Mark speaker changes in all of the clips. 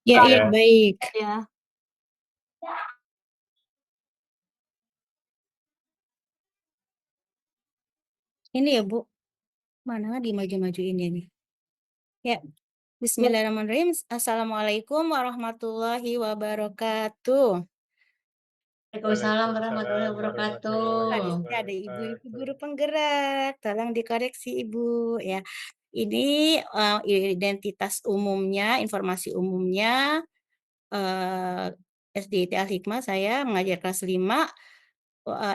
Speaker 1: Ya, iya,
Speaker 2: Iya.
Speaker 1: baik.
Speaker 3: Ya.
Speaker 1: Ini ya, Bu. Mana dimaju-majuin ini. Ya, Bismillahirrahmanirrahim. Assalamualaikum warahmatullahi wabarakatuh.
Speaker 3: Waalaikumsalam warahmatullahi
Speaker 2: Waalaikumsalam warahmatullahi
Speaker 3: wabarakatuh.
Speaker 1: Di sini ada ibu-ibu
Speaker 2: wabarakatuh.
Speaker 1: guru penggerak. Tolong dikoreksi, Ibu, ya. Ini identitas umumnya, informasi umumnya SDIT Al-Hikmah, saya mengajar kelas 5,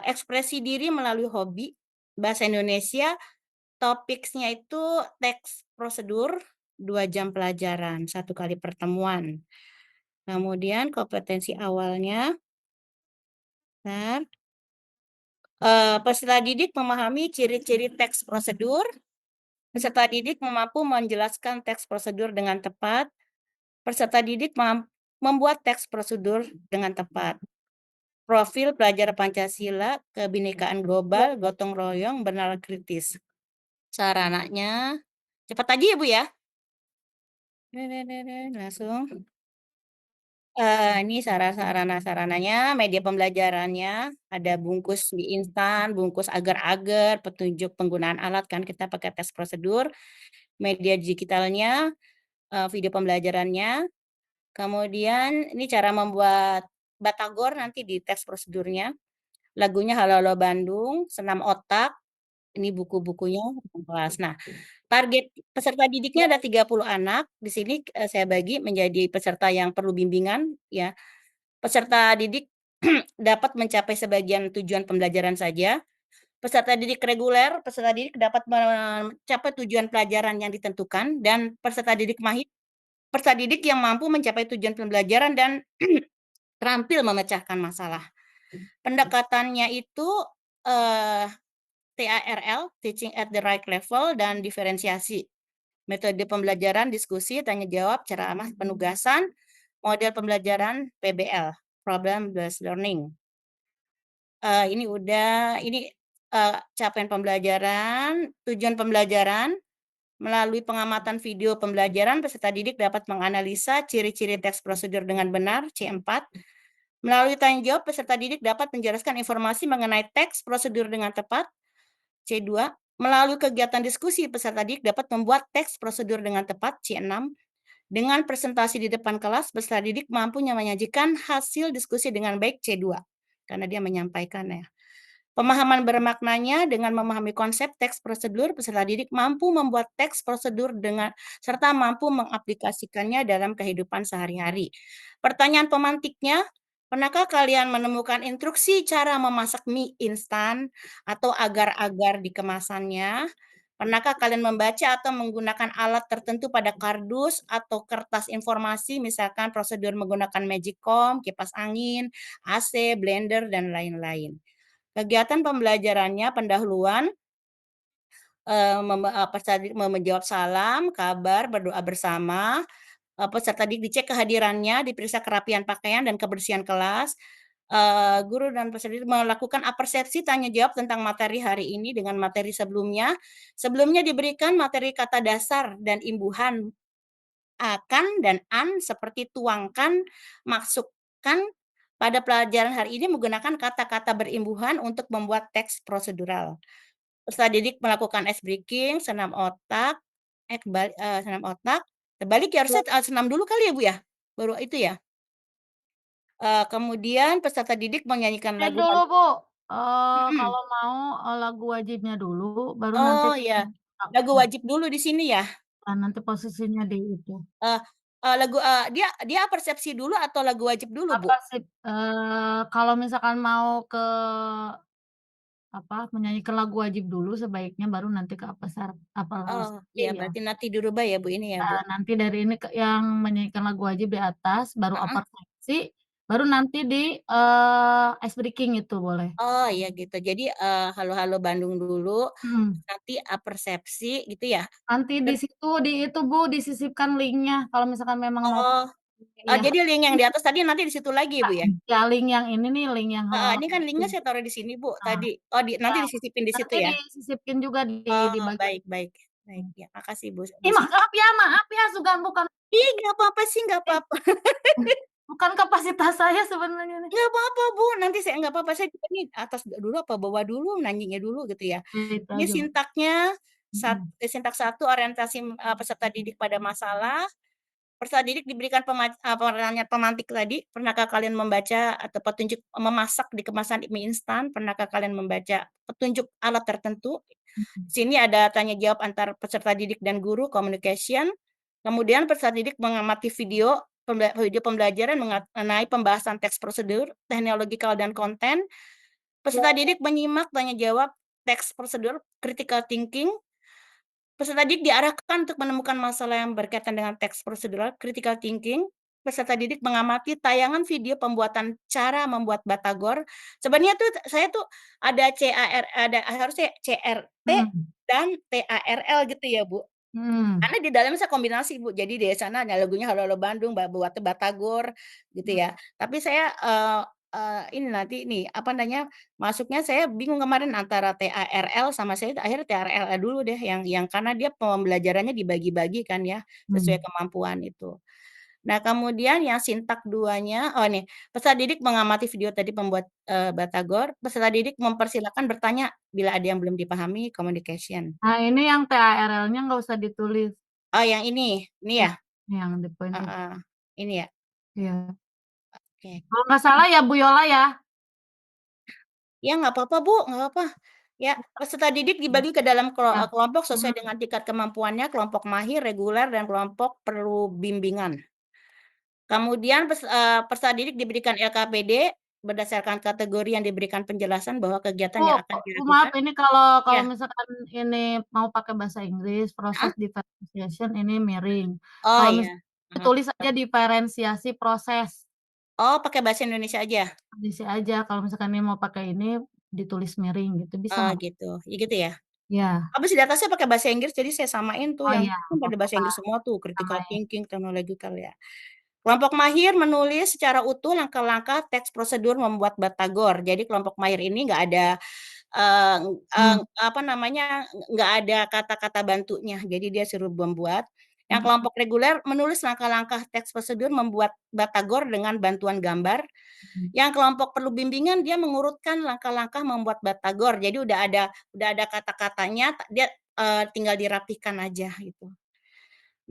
Speaker 1: ekspresi diri melalui hobi, bahasa Indonesia, topiknya itu teks prosedur, 2 jam pelajaran, 1 kali pertemuan. Kemudian kompetensi awalnya, bentar, peserta didik memahami ciri-ciri teks prosedur, peserta didik mampu menjelaskan teks prosedur dengan tepat, peserta didik membuat teks prosedur dengan tepat. Profil pelajar Pancasila, kebinekaan global, gotong royong, bernalar kritis. Sarananya, cepat aja ya Bu ya. Langsung. Ini sarananya, media pembelajarannya, ada bungkus mie instan, bungkus agar-agar, petunjuk penggunaan alat, kan kita pakai tes prosedur, media digitalnya, video pembelajarannya, kemudian ini cara membuat batagor nanti di tes prosedurnya, lagunya Halo Halo Bandung, senam otak, ini buku-bukunya kelas. Nah, target peserta didiknya ada 30 anak. Di sini saya bagi menjadi peserta yang perlu bimbingan, ya. Peserta didik dapat mencapai sebagian tujuan pembelajaran saja. Peserta didik reguler, peserta didik dapat mencapai tujuan pelajaran yang ditentukan, dan peserta didik mahir, peserta didik yang mampu mencapai tujuan pembelajaran dan terampil memecahkan masalah. Pendekatannya itu TARL, Teaching at the Right Level, dan diferensiasi. Metode pembelajaran, diskusi, tanya jawab, ceramah, penugasan, model pembelajaran PBL, Problem Based Learning. Ini udah, ini capaian pembelajaran, tujuan pembelajaran, melalui pengamatan video pembelajaran, peserta didik dapat menganalisa ciri-ciri teks prosedur dengan benar, C4. Melalui tanya jawab, peserta didik dapat menjelaskan informasi mengenai teks prosedur dengan tepat, C2. Melalui kegiatan diskusi, peserta didik dapat membuat teks prosedur dengan tepat, C6. Dengan presentasi di depan kelas, peserta didik mampu menyajikan hasil diskusi dengan baik, C2. Karena dia menyampaikan, ya. Pemahaman bermaknanya, dengan memahami konsep teks prosedur, peserta didik mampu membuat teks prosedur dengan serta mampu mengaplikasikannya dalam kehidupan sehari-hari. Pertanyaan pemantiknya, pernahkah kalian menemukan instruksi cara memasak mie instan atau agar-agar di kemasannya? Pernahkah kalian membaca atau menggunakan alat tertentu pada kardus atau kertas informasi, misalkan prosedur menggunakan Magicom, kipas angin, AC, blender, dan lain-lain? Kegiatan pembelajarannya pendahuluan, menjawab salam, kabar, berdoa bersama, peserta didik dicek kehadirannya, diperiksa kerapian pakaian dan kebersihan kelas. Guru dan peserta didik melakukan apersepsi tanya jawab tentang materi hari ini dengan materi sebelumnya. Sebelumnya diberikan materi kata dasar dan imbuhan akan dan an seperti tuangkan, masukkan. Pada pelajaran hari ini menggunakan kata-kata berimbuhan untuk membuat teks prosedural. Peserta didik melakukan ice breaking, senam otak, senam otak. Terbalik ya, harusnya senam dulu kali ya Bu ya? Baru itu ya? Kemudian peserta didik menyanyikan
Speaker 3: Ini
Speaker 1: lagu.
Speaker 3: dulu Bu,
Speaker 1: Mhm.
Speaker 3: kalau mau, lagu wajibnya dulu, baru nanti
Speaker 1: Oh ya, lagu wajib dulu di sini ya?
Speaker 3: nanti posisinya di itu.
Speaker 1: Lagu dia persepsi dulu atau lagu wajib dulu, Bu?
Speaker 3: Apa sih, kalau misalkan mau ke menyanyikan lagu wajib dulu sebaiknya baru nanti ke apa
Speaker 1: Oh, iya
Speaker 3: iya.
Speaker 1: berarti nanti dirubah ya Bu, ini ya Bu?
Speaker 3: Nanti dari ini yang menyanyikan lagu wajib di atas, baru
Speaker 1: Heeh.
Speaker 3: apersepsi, baru nanti di, ice breaking itu boleh.
Speaker 1: Oh iya gitu. Jadi, Halo Halo Bandung dulu,
Speaker 3: Mhm.
Speaker 1: nanti apersepsi gitu ya?
Speaker 3: Nanti di situ, di itu Bu, disisipkan linknya kalau misalkan memang mau
Speaker 1: Oh,
Speaker 3: iya.
Speaker 1: jadi link yang di atas tadi nanti di situ lagi ya Bu ya?
Speaker 3: Ya link yang ini nih, link yang
Speaker 1: Heeh,
Speaker 3: halaman
Speaker 1: ini kan linknya
Speaker 3: itu.
Speaker 1: saya taruh di sini Bu
Speaker 3: Nah,
Speaker 1: tadi. Oh nanti
Speaker 3: iya,
Speaker 1: disisipin di situ
Speaker 3: nanti
Speaker 1: ya?
Speaker 3: disisipin juga di
Speaker 1: Oh,
Speaker 3: bagian
Speaker 1: baik baik. baik, ya makasih Bu,
Speaker 3: Ih,
Speaker 1: masih
Speaker 3: maaf ya, sugan bukan
Speaker 1: ih, nggak apa-apa sih, nggak
Speaker 3: eh,
Speaker 1: apa-apa.
Speaker 3: bukan kapasitas saya sebenarnya nih.
Speaker 1: Nggak apa-apa, Bu, nanti saya nggak apa-apa, saya juga nih atas dulu apa bawah dulu, nanyanya dulu gitu ya.
Speaker 3: Itu
Speaker 1: Ini
Speaker 3: aja, Bu.
Speaker 1: sintaknya
Speaker 3: Mhm,
Speaker 1: sintak 1 orientasi, peserta didik pada masalah. Peserta didik diberikan pertanyaan pemantik tadi, "Pernahkah kalian membaca atau petunjuk memasak di kemasan mie instan? Pernahkah kalian membaca petunjuk alat tertentu?"
Speaker 3: mhm,
Speaker 1: Di sini ada tanya jawab antar peserta didik dan guru, communication. Kemudian peserta didik mengamati video pembelajaran mengenai pembahasan teks prosedur, teknologikal dan konten. Peserta didik menyimak tanya jawab teks prosedur, critical thinking. Peserta didik diarahkan untuk menemukan masalah yang berkaitan dengan teks prosedural, critical thinking. Peserta didik mengamati tayangan video pembuatan cara membuat batagor. Sebenarnya tuh saya tuh ada harusnya CRT
Speaker 3: mhm,
Speaker 1: dan TARL gitu ya, Bu.
Speaker 3: mhm,
Speaker 1: Karena di dalamnya saya kombinasi, Bu. Jadi di sana ada lagunya Halo Halo Bandung, buat Batagor gitu
Speaker 3: mhm,
Speaker 1: ya. Tapi saya, ini nanti nih, apa namanya, masuknya saya bingung kemarin antara TARL sama saya akhirnya TARL dulu deh yang karena dia pembelajarannya dibagi-bagi kan ya, sesuai
Speaker 3: mhm.
Speaker 1: kemampuan itu. Nah, kemudian yang sintak duanya oh nih, peserta didik mengamati video tadi pembuat, Batagor, peserta didik mempersilahkan bertanya bila ada yang belum dipahami, communication.
Speaker 3: Nah, ini yang TARL-nya nggak usah ditulis,
Speaker 1: Oh, yang ini
Speaker 3: ya,
Speaker 1: ya?
Speaker 3: yang di poin itu,
Speaker 1: Heeh, ini ya?
Speaker 3: iya.
Speaker 1: Oke.
Speaker 3: Kalau nggak salah ya Bu Yola ya?
Speaker 1: Ya nggak apa-apa, Bu, nggak apa. Ya, peserta didik
Speaker 3: Mhm,
Speaker 1: dibagi ke dalam
Speaker 3: iya,
Speaker 1: kelompok sesuai
Speaker 3: mhm.
Speaker 1: dengan tingkat kemampuannya, kelompok mahir, reguler, dan kelompok perlu bimbingan. Kemudian peserta didik diberikan LKPD berdasarkan kategori yang diberikan penjelasan bahwa kegiatan
Speaker 3: Bu
Speaker 1: yang akan
Speaker 3: Bu, maaf
Speaker 1: dilakukan
Speaker 3: ini kalau kalau
Speaker 1: ya,
Speaker 3: misalkan ini mau pakai bahasa Inggris, proses
Speaker 1: heeh?
Speaker 3: differentiation ini miring.
Speaker 1: Oh,
Speaker 3: Kalau
Speaker 1: ya.
Speaker 3: misalkan
Speaker 1: Heeh.
Speaker 3: ditulis aja diferensiasi proses,
Speaker 1: Oh, pakai bahasa Indonesia aja?
Speaker 3: isi aja. Kalau misalkan ini mau pakai ini, ditulis miring gitu, bisa
Speaker 1: Oh,
Speaker 3: nggak?
Speaker 1: gitu. Ya gitu ya?
Speaker 3: Iya.
Speaker 1: Habis di atasnya pakai bahasa Inggris, jadi saya samain tuh
Speaker 3: Oh
Speaker 1: yang
Speaker 3: iya,
Speaker 1: kan
Speaker 3: nggak
Speaker 1: pada bahasa
Speaker 3: apa-apa,
Speaker 1: Inggris semua tuh, critical
Speaker 3: samain.
Speaker 1: thinking, technological ya. Kelompok mahir menulis secara utuh langkah-langkah teks prosedur membuat batagor. Jadi kelompok mahir ini nggak ada, eee
Speaker 3: Mmm,
Speaker 1: apa namanya, nggak ada kata-kata bantunya, jadi dia suruh membuat. Yang
Speaker 3: mhm,
Speaker 1: kelompok reguler menulis langkah-langkah teks prosedur membuat batagor dengan bantuan gambar.
Speaker 3: mhm.
Speaker 1: Yang kelompok perlu bimbingan dia mengurutkan langkah-langkah membuat batagor. Jadi udah ada kata-katanya, dia, tinggal dirapihkan aja gitu.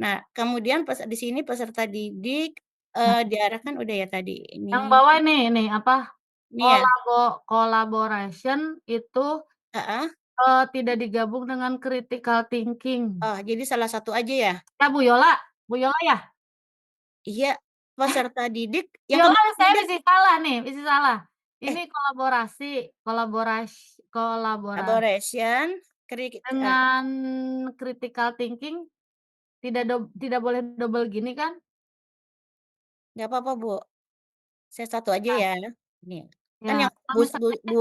Speaker 1: Nah, kemudian di sini peserta didik,
Speaker 3: Nah,
Speaker 1: diarahkan udah ya tadi,
Speaker 3: yang
Speaker 1: ini
Speaker 3: bawah ini apa,
Speaker 1: ini ya?
Speaker 3: collaboration itu,
Speaker 1: Heeh.
Speaker 3: tidak digabung dengan critical thinking.
Speaker 1: Oh, jadi salah satu aja ya?
Speaker 3: Ya Bu Yola ya?
Speaker 1: Iya, peserta didik
Speaker 3: Bu
Speaker 1: yang
Speaker 3: Yola
Speaker 1: kemarin
Speaker 3: saya
Speaker 1: ada
Speaker 3: mesti salah nih, mesti salah.
Speaker 1: eh,
Speaker 3: Ini kolaborasi, kolaborasi
Speaker 1: collaboration,
Speaker 3: dengan critical thinking tidak boleh double gini kan?
Speaker 1: nggak apa-apa, Bu, saya satu aja
Speaker 3: Nah,
Speaker 1: ya. Ini, kan
Speaker 3: ya
Speaker 1: yang
Speaker 3: kalau
Speaker 1: bus bu
Speaker 3: misalnya
Speaker 1: bu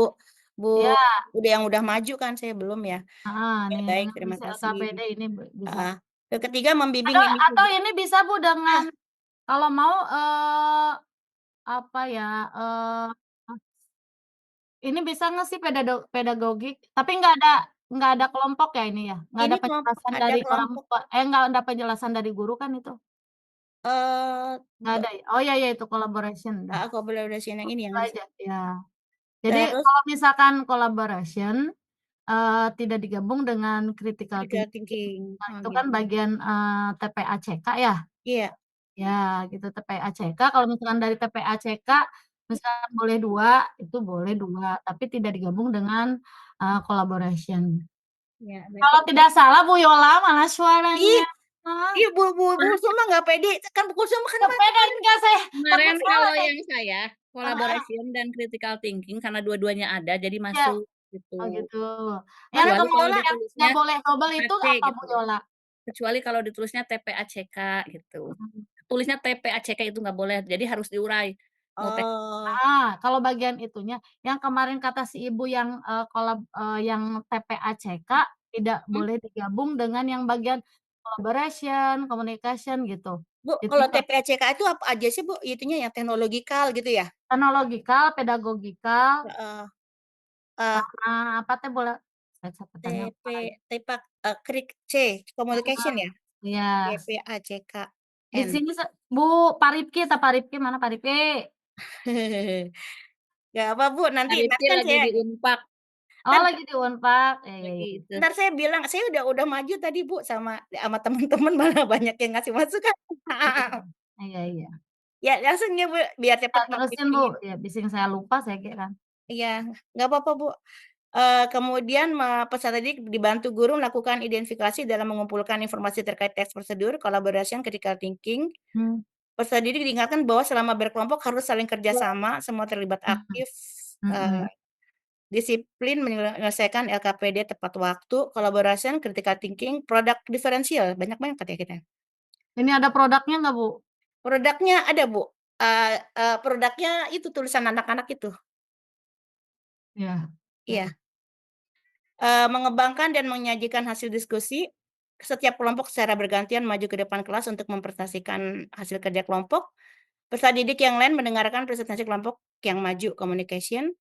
Speaker 1: bu
Speaker 3: ya,
Speaker 1: udah yang udah maju kan, saya belum ya.
Speaker 3: heeh,
Speaker 1: Ya
Speaker 3: nih
Speaker 1: baik,
Speaker 3: dengan
Speaker 1: terima
Speaker 3: isi
Speaker 1: kasih.
Speaker 3: LKPD ini bisa.
Speaker 1: Heeh. Yang ketiga membimbing
Speaker 3: Atau
Speaker 1: individu
Speaker 3: ini bisa Bu dengan
Speaker 1: ah,
Speaker 3: kalau mau, apa ya, ini bisa nggak sih pedagogik? Tapi nggak ada kelompok ya ini ya? Nggak
Speaker 1: ini
Speaker 3: ada penjelasan
Speaker 1: ada
Speaker 3: dari orang
Speaker 1: kelompok,
Speaker 3: tua nggak ada penjelasan dari guru kan itu?
Speaker 1: eee,
Speaker 3: Nggak ada ya? Oh iya iya itu collaboration dah,
Speaker 1: heeh, kolaborasi yang ini
Speaker 3: itu
Speaker 1: yang
Speaker 3: aja, ya. Jadi
Speaker 1: terus
Speaker 3: kalau misalkan collaboration, tidak digabung dengan critical
Speaker 1: critical
Speaker 3: thinking,
Speaker 1: thinking,
Speaker 3: nah
Speaker 1: oh
Speaker 3: itu kan
Speaker 1: gitu.
Speaker 3: bagian, TPACK ya?
Speaker 1: Iya
Speaker 3: Ya gitu TPACK kalau misalkan dari TPACK misalkan boleh 2 itu boleh 2 tapi tidak digabung dengan, collaboration.
Speaker 1: iya, baik.
Speaker 3: Kalau tidak salah Bu Yola mana
Speaker 1: Ih
Speaker 3: suaranya? Ah,
Speaker 1: ih, Bu Sulma nggak pede, kan Bu Sulma kan
Speaker 3: nggak pede
Speaker 1: kemarin
Speaker 3: enggak saya takut
Speaker 2: Kemarin
Speaker 3: salah
Speaker 2: kalau
Speaker 3: nih.
Speaker 2: yang saya,
Speaker 3: Heeh,
Speaker 2: collaboration dan critical thinking karena dua-duanya ada jadi
Speaker 3: iya.
Speaker 2: masuk
Speaker 3: Oh
Speaker 2: gitu.
Speaker 3: gitu. Yang
Speaker 1: Masa
Speaker 2: Kecuali
Speaker 1: Bu
Speaker 2: kalau
Speaker 1: Yola
Speaker 3: yang
Speaker 2: ditulisnya
Speaker 3: nggak boleh double itu
Speaker 2: TPAC
Speaker 3: apa Bu
Speaker 2: gitu.
Speaker 3: Yola?
Speaker 2: Kecuali kalau ditulisnya TPACK gitu.
Speaker 3: Mhm.
Speaker 2: Tulisnya TPACK itu nggak boleh, jadi harus diurai. Mau T
Speaker 1: oh,
Speaker 3: Kalau bagian itunya, yang kemarin kata si Ibu yang, yang TPACK tidak
Speaker 1: mmm,
Speaker 3: boleh digabung dengan yang bagian collaboration, communication gitu.
Speaker 1: Bu kalau
Speaker 3: Dipisah.
Speaker 1: TPACK itu apa aja sih Bu? Itunya yang teknologikal gitu ya?
Speaker 3: Teknologikal, pedagogikal,
Speaker 1: Heeh, eee,
Speaker 3: sama apa teh boleh capatannya
Speaker 1: TP
Speaker 3: apa lagi?
Speaker 1: Tepak Krik C, Communication ya?
Speaker 3: Iya. Di
Speaker 1: TPACKN.
Speaker 3: sini Bu, Pak Rifki Pak Rifki, mana Pak Rifki?
Speaker 1: Nggak apa Bu, nanti
Speaker 2: Arifin
Speaker 1: kan
Speaker 2: lagi
Speaker 1: saya
Speaker 2: di Unpad,
Speaker 3: Oh,
Speaker 1: entar
Speaker 3: lagi di Unpad. Ya ya
Speaker 2: lagi
Speaker 3: ya.
Speaker 2: itu.
Speaker 1: entar saya bilang, saya udah maju tadi Bu sama temen-temen malah banyak yang ngasih masukan.
Speaker 3: Iya. Iya iya.
Speaker 1: Ya langsung ya Bu, biar
Speaker 3: Ya
Speaker 1: cepet
Speaker 3: terusin Bu,
Speaker 1: marketing-nya.
Speaker 3: ya bising saya lupa saya kira.
Speaker 1: Iya, nggak apa-apa Bu. Kemudian peserta didik dibantu guru melakukan identifikasi dalam mengumpulkan informasi terkait teks prosedur, collaboration, critical thinking.
Speaker 3: Mmm.
Speaker 1: Peserta didik diingatkan bahwa selama berkelompok harus saling kerja sama, semua terlibat
Speaker 3: Mhm
Speaker 1: aktif,
Speaker 3: mhm.
Speaker 1: disiplin menyelesaikan LKPD tepat waktu, collaboration, critical thinking, produk diferensial, banyak banget ya kita.
Speaker 3: Ini ada produknya nggak Bu?
Speaker 1: Produknya ada Bu, produknya itu tulisan anak-anak itu,
Speaker 3: Iya.
Speaker 1: iya.
Speaker 3: Oke.
Speaker 1: Mengembangkan dan menyajikan hasil diskusi, setiap kelompok secara bergantian maju ke depan kelas untuk mempresentasikan hasil kerja kelompok. Peserta didik yang lain mendengarkan presentasi kelompok yang maju, communication.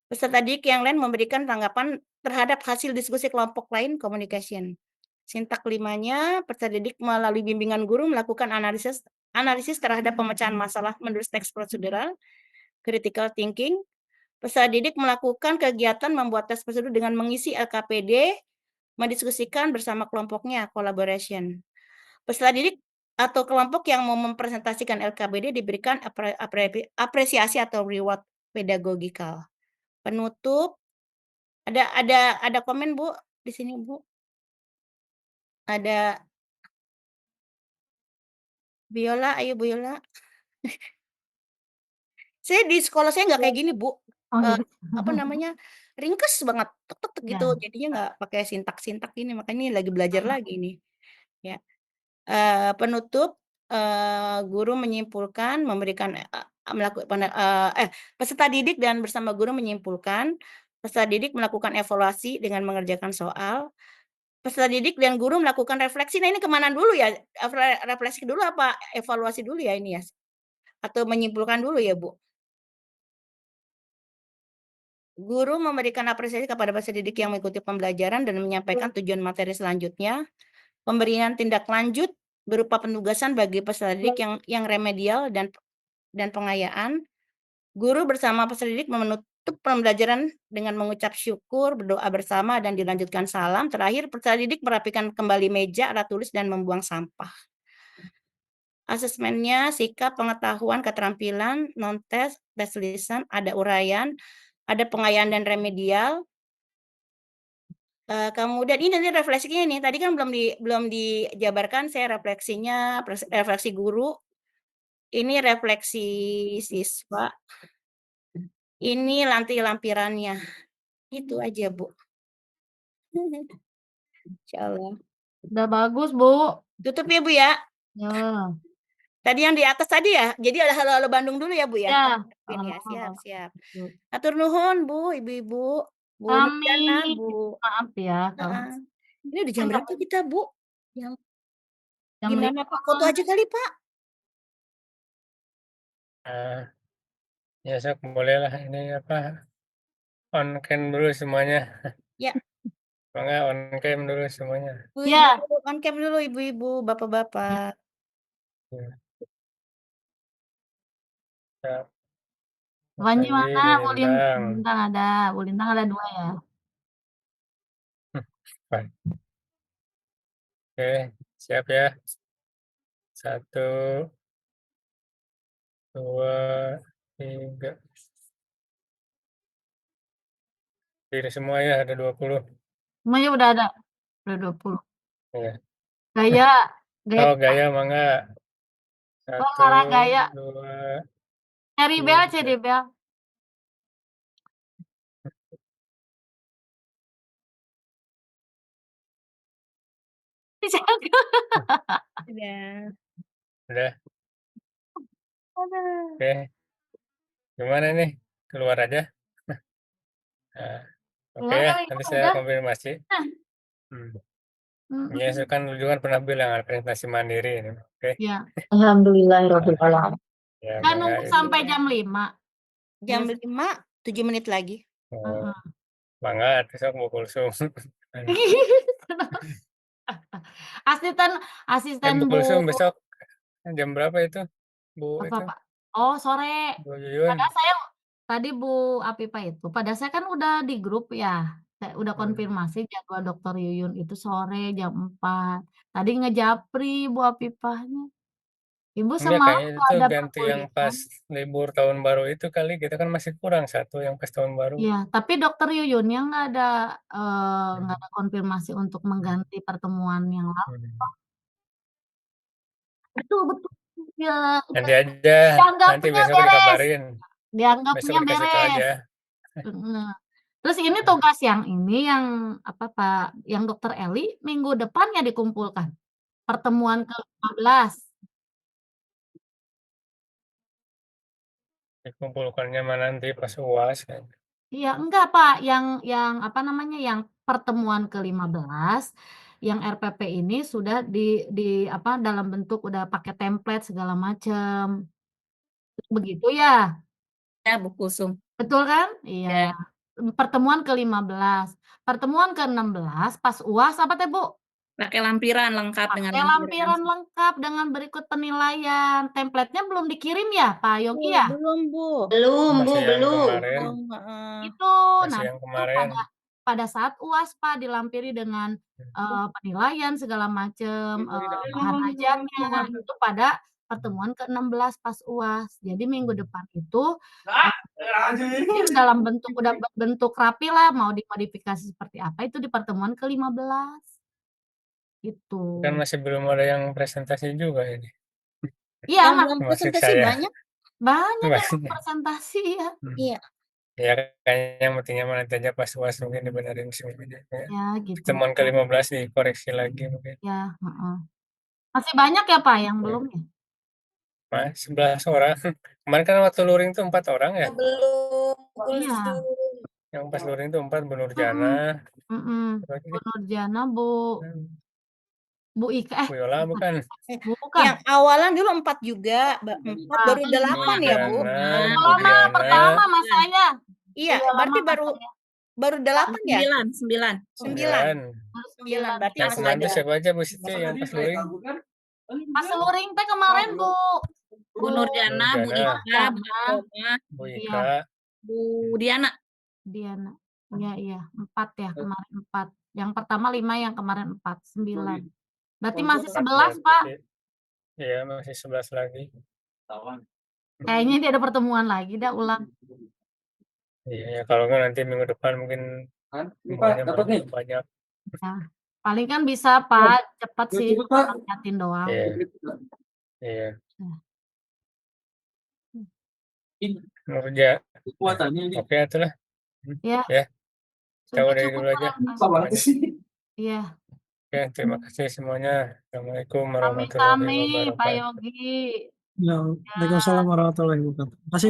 Speaker 1: Peserta didik yang lain memberikan tanggapan terhadap hasil diskusi kelompok lain, communication. Sintak limanya, peserta didik melalui bimbingan guru melakukan analisis analisis terhadap pemecahan masalah menulis teks prosedural, critical thinking. Peserta didik melakukan kegiatan membuat tes prosedur dengan mengisi LKPD, mendiskusikan bersama kelompoknya, collaboration. Peserta didik atau kelompok yang mau mempresentasikan LKPD diberikan apresiasi atau reward pedagogikal. Penutup, ada komen Bu di sini Bu? Ada Biola, ayo Bu Yola. Saya di sekolah saya nggak kayak gini Bu,
Speaker 3: Oh
Speaker 1: eee,
Speaker 3: gitu.
Speaker 1: apa namanya, ringkes banget, tek tek tek gitu,
Speaker 3: Ya.
Speaker 1: jadinya nggak pakai sintak-sintak gini, makanya ini lagi belajar
Speaker 3: Mhm
Speaker 1: lagi nih, ya. Penutup, guru menyimpulkan memberikan, peserta didik dan bersama guru menyimpulkan, peserta didik melakukan evaluasi dengan mengerjakan soal, peserta didik dan guru melakukan refleksi. Nah, ini kemana dulu ya? Refleksi dulu apa evaluasi dulu ya ini ya? Atau menyimpulkan dulu ya, Bu? Guru memberikan apresiasi kepada peserta didik yang mengikuti pembelajaran dan menyampaikan tujuan materi selanjutnya. Pemberian tindak lanjut berupa penugasan bagi peserta didik yang remedial dan pengayaan. Guru bersama peserta didik menutup pembelajaran dengan mengucap syukur, berdoa bersama, dan dilanjutkan salam. Terakhir, peserta didik merapikan kembali meja, alat tulis, dan membuang sampah. Asesmennya, sikap, pengetahuan, keterampilan, non-tes, tes lisan, ada uraian, ada pengayaan dan remedial. Kemudian ini nanti refleksinya nih, tadi kan belum dijabarkan saya refleksinya, refleksi guru, ini refleksi siswa, ini lampirannya. Itu aja, Bu. Insyaallah.
Speaker 3: Udah bagus Bu.
Speaker 1: Tutup ya, Bu, ya?
Speaker 3: Ya.
Speaker 1: Tadi yang di atas tadi ya? Jadi ada halo-halo Bandung dulu ya, Bu, ya?
Speaker 3: Ya.
Speaker 1: Ini ya, siap
Speaker 3: Oh,
Speaker 1: siap.
Speaker 3: Bu.
Speaker 1: Hatur nuhun, Bu, Ibu-ibu, Bu
Speaker 3: Kami
Speaker 1: Nurjana, Bu
Speaker 3: maaf ya kalau
Speaker 1: heeh. Ini udah jam berapa kita, Bu? Yang
Speaker 3: jam
Speaker 1: gimana,
Speaker 3: 5.
Speaker 1: Pak? Foto aja kali, Pak?
Speaker 4: Ah, ya sok bolehlah ini apa, on cam dulu semuanya.
Speaker 1: Ya.
Speaker 4: Kalau nggak on cam dulu semuanya.
Speaker 1: Ibu-ibu,
Speaker 3: Ya.
Speaker 1: on cam dulu ibu-ibu, bapak-bapak.
Speaker 4: Ya, siap. Mas
Speaker 3: Wanji
Speaker 4: Andi,
Speaker 3: mana?
Speaker 4: Bu
Speaker 3: Bu
Speaker 4: Lintang.
Speaker 3: Lintang ada. Bu Lintang ada 2 ya?
Speaker 4: Baik. Oke, siap ya. 1, 2, 3. Pilih semua ya, ada 20.
Speaker 3: Semuanya udah ada? Udah 20.
Speaker 4: Ya.
Speaker 3: Gaya gaya
Speaker 4: Oh, gaya mangga.
Speaker 3: oh
Speaker 4: 1,
Speaker 3: cara gaya.
Speaker 4: 2,
Speaker 3: Cari bel, CD
Speaker 4: 3.
Speaker 3: bel.
Speaker 1: Iya.
Speaker 4: Udah.
Speaker 3: Aduh.
Speaker 4: Oke. Gimana nih? Keluar aja. Nah, oke
Speaker 3: Keluar
Speaker 4: ya,
Speaker 3: kali ya,
Speaker 4: nanti saya
Speaker 3: udah.
Speaker 4: konfirmasi.
Speaker 3: Nah,
Speaker 4: Hmm. Ya,
Speaker 3: mhm.
Speaker 4: itu kan lu juga pernah bilang presentasi mandiri ini. Oke.
Speaker 3: Iya.
Speaker 4: Nah,
Speaker 3: Alhamdulillahirobbilalamin.
Speaker 4: ya
Speaker 3: Kan
Speaker 4: mangga
Speaker 3: nunggu
Speaker 4: itu.
Speaker 3: sampai jam 5.
Speaker 1: Jam
Speaker 3: Biasa
Speaker 1: 5, 7 menit lagi.
Speaker 4: Oh,
Speaker 3: heeh.
Speaker 4: Semangat, besok Bu Kulsum.
Speaker 3: Asisten asisten
Speaker 4: Bu
Speaker 3: Bu
Speaker 4: Kulsum besok jam berapa itu, Bu
Speaker 3: apa,
Speaker 4: itu,
Speaker 3: Pak? Oh, sore.
Speaker 4: Bu Yuyun?
Speaker 3: Padahal saya tadi Bu Apipa itu, padahal saya kan udah di grup ya, saya udah konfirmasi jadwal Dokter Yuyun itu sore jam 4. Tadi ngejapri Bu Apipahnya, "Ibu
Speaker 4: Enggak,
Speaker 3: semalam
Speaker 4: kayaknya
Speaker 3: nggak
Speaker 4: itu
Speaker 3: ada
Speaker 4: ganti yang pas
Speaker 3: perkuliahan?"
Speaker 4: libur tahun baru itu kali, kita kan masih kurang 1 yang pas tahun baru.
Speaker 3: Iya, tapi Dokter Yuyunnya nggak
Speaker 4: Hmm.
Speaker 3: ada konfirmasi untuk mengganti pertemuan yang lalu.
Speaker 4: Hmm.
Speaker 3: Betul betul, iya,
Speaker 4: Nanti aja, nanti
Speaker 3: dianggapnya
Speaker 4: besok
Speaker 3: beres
Speaker 4: dikabarin, besok
Speaker 3: dianggapnya
Speaker 4: dikasih tahu
Speaker 3: beres.
Speaker 4: aja.
Speaker 3: Heeh. Terus ini tugas yang ini yang apa, Pak, yang Dokter Eli minggu depan ya dikumpulkan? Pertemuan ke-15.
Speaker 4: Dikumpulkannya mah nanti pas UAS kan.
Speaker 3: Iya, enggak, Pak, yang apa namanya, yang pertemuan ke-15, yang RPP ini sudah di apa, dalam bentuk udah pakai template segala macem. Begitu ya?
Speaker 2: Ya, Bu Kulsum.
Speaker 3: Betul kan? Iya.
Speaker 2: Ya,
Speaker 3: Pertemuan ke-15. Pertemuan ke-16 pas UAS apa teh, Bu?
Speaker 2: pakai lampiran, lengkap dengan
Speaker 3: Pakai
Speaker 2: lampiran.
Speaker 3: lampiran lengkap dengan berikut penilaian. Template-nya belum dikirim ya, Pak Yogi ya?
Speaker 1: Belum, Bu.
Speaker 5: Belum, Bu,
Speaker 4: Masih yang
Speaker 5: belum.
Speaker 4: kemarin,
Speaker 1: Belum, heeh.
Speaker 3: Itu.
Speaker 4: masih
Speaker 3: Nah,
Speaker 4: yang
Speaker 3: itu
Speaker 4: kemarin.
Speaker 3: pada saat UAS, Pak, dilampiri dengan, penilaian segala macem, bahan ajarnya, itu pada pertemuan ke-16 pas UAS. Jadi minggu depan itu, kirim dalam bentuk udah berbentuk rapilah, mau dimodifikasi seperti apa, itu di pertemuan ke-15. Gitu.
Speaker 4: Kan masih belum ada yang presentasi juga ini.
Speaker 3: Iya,
Speaker 1: Yang belum
Speaker 4: Termasuk
Speaker 1: presentasi
Speaker 4: saya.
Speaker 1: banyak.
Speaker 3: banyak yang
Speaker 4: Banyak.
Speaker 3: presentasi ya.
Speaker 1: Iya.
Speaker 4: Ya kayaknya yang pentingnya mah nanti aja pas UAS mungkin dibenerin semuanya. Ya.
Speaker 3: Ya, gitu.
Speaker 4: Pertemuan ke-15 dikoreksi lagi mungkin.
Speaker 3: Ya, heeh. Masih banyak ya, Pak, yang belum ya?
Speaker 4: Mas, 11 orang. Kemarin kan waktu luring tuh 4 orang ya?
Speaker 5: Belum,
Speaker 3: Iya.
Speaker 4: Yang pas luring tuh 4, Bu
Speaker 3: Mhm,
Speaker 4: Nurjana,
Speaker 3: mhm.
Speaker 4: siapa lagi
Speaker 3: Bu
Speaker 4: nih?
Speaker 3: Nurjana, Bu Ika
Speaker 4: Bu Yola bukan?
Speaker 3: bukan.
Speaker 1: Yang awalan dulu 4 juga, 4 baru 8 ya, Bu?
Speaker 4: Nurjana,
Speaker 1: Baru
Speaker 4: Bu
Speaker 3: Lama
Speaker 4: Diana,
Speaker 3: pertama sama saya.
Speaker 1: Iya,
Speaker 3: Iya,
Speaker 1: berarti
Speaker 3: lama
Speaker 1: baru
Speaker 3: saya.
Speaker 1: baru 8 ya?
Speaker 2: 9.
Speaker 1: 9.
Speaker 4: 9.
Speaker 3: Baru
Speaker 1: 9 berarti
Speaker 4: Yang
Speaker 1: masih
Speaker 4: kemarin
Speaker 1: ada.
Speaker 4: tuh siapa aja Bu Siti yang pas luring?
Speaker 3: Pas luring teh kemarin
Speaker 2: Bu Nurjana, Bu
Speaker 4: Nurjana,
Speaker 2: Ika, Bu
Speaker 3: Nurjana,
Speaker 2: Akoma,
Speaker 4: Bu
Speaker 3: iya,
Speaker 4: Ika,
Speaker 2: Bu Diana.
Speaker 3: Diana. Iya iya, 4 ya kemarin 4. Yang pertama 5, yang kemarin 4, 9. Berarti masih
Speaker 4: 4
Speaker 3: 11, Pak.
Speaker 4: berarti. Iya, masih 11 lagi.
Speaker 3: Kayaknya dia ada pertemuan lagi dah ulang.
Speaker 4: Iya, ya kalau nggak nanti minggu depan mungkin semuanya banyak.
Speaker 3: Ya, paling kan bisa, Pak, cepet sih tinggal liatin doang.
Speaker 4: Iya, iya. Nurja. Oke, itulah.
Speaker 3: Ya,
Speaker 4: Ya, kita
Speaker 3: sudah
Speaker 4: udahi
Speaker 3: cukup
Speaker 4: dulu aja
Speaker 3: barangkali.
Speaker 4: semuanya.
Speaker 3: Iya.
Speaker 4: Oke, terima kasih semuanya. Assalamualaikum warahmatullahi
Speaker 3: Sami-sami, Pak
Speaker 4: wabarakatuh.
Speaker 3: Yogi.
Speaker 6: Ya, Waalaikumsalam warahmatullahi wabarakatuh. Makasih.